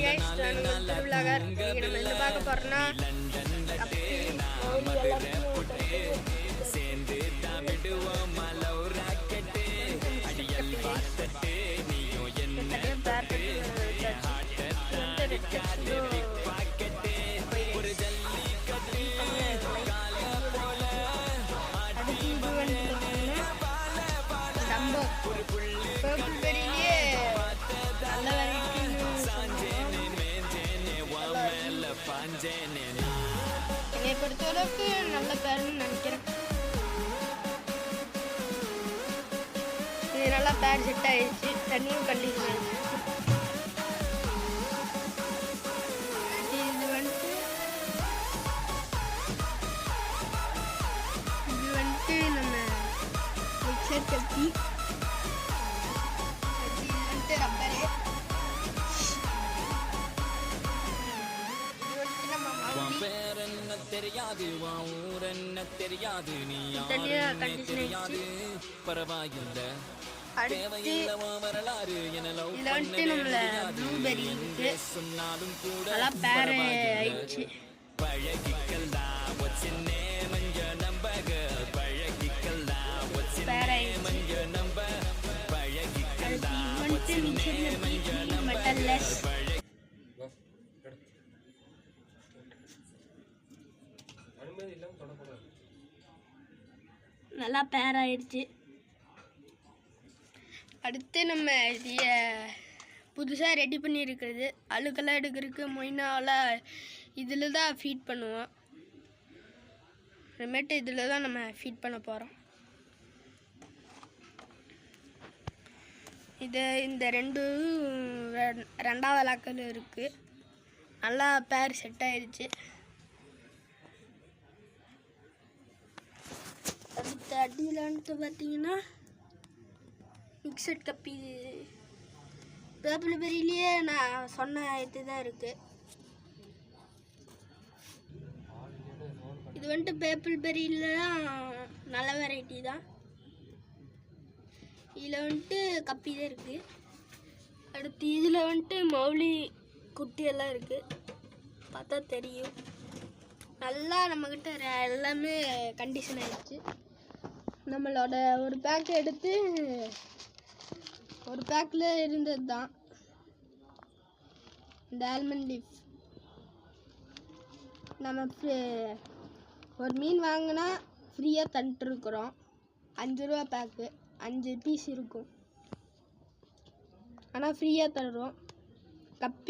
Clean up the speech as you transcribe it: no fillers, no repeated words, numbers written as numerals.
திருவிழாக்கார் நம்ம என்ன பார்க்க போறோம்னா சேர்ந்து விடுவோம் அடியல் பார்த்தே நீயும் என்ன ஒரு ஜல்லிக்கட்டு கால போல ஒரு புள்ளி என்னை பொறுத்தளவுக்கு நல்ல பேருன்னு நினைக்கிறேன். இது நல்லா பேர் செட் ஆயிடுச்சு. தண்ணியும் கண்டிஷன் ஆயிடுச்சு. இது வந்துட்டு நம்ம மிக்சர் கத்தி, இது வந்துட்டு ரப்பரு, தெரியாது ஊர் என்ன தெரியாது நீ தெரியாது பரவாயில்லை வரலாறு சொன்னாலும் கூட பழகிக்கலாம் மஞ்ச நம்பக பழகிக்கலாம் மஞ்ச நம்ப பழகிக்கலாம் மஞ்ச நம்ப நல்லா பேர் ஆயிடுச்சு. அடுத்து நம்ம புதுசாக ரெடி பண்ணியிருக்கிறது அழுக்கெல்லாம் எடுக்கிறதுக்கு மொயினாவில் இதில் தான் ஃபீட் பண்ணுவோம். அப்புறமேட்டு இதில் தான் நம்ம ஃபீட் பண்ண போகிறோம். இந்த ரெண்டாவது லாக்கல் இருக்குது. நல்லா பேர் செட் ஆயிடுச்சு. அடுத்த அடியிலான்ட்டு பார்த்தீங்கன்னா மிக்சட் கப்பி பேப்பிள் பெரியிலேயே நான் சொன்ன இது தான் இருக்குது. இது வந்துட்டு பேப்பிள் பெரியில் தான் நல்ல வெரைட்டி தான். இதில் வந்துட்டு கப்பி தான் இருக்குது. அடுத்து இதில் வந்துட்டு மௌலி குட்டியெல்லாம் இருக்குது. பார்த்தா தெரியும். நல்லா நம்மக்கிட்ட எல்லாமே கண்டிஷன் ஆகிடுச்சு. நம்மளோட ஒரு பேக் எடுத்து ஒரு பேக்கில் இருந்தது தான் இந்த ஆல்மண்ட் லீஃப். நம்ம ஒரு மீன் வாங்கினா ஃப்ரீயாக தந்துட்டுருக்குறோம். 5 ரூபா பேக்கு, 5 பீஸ் இருக்கும். ஆனால் ஃப்ரீயாக தருவோம். கப்பி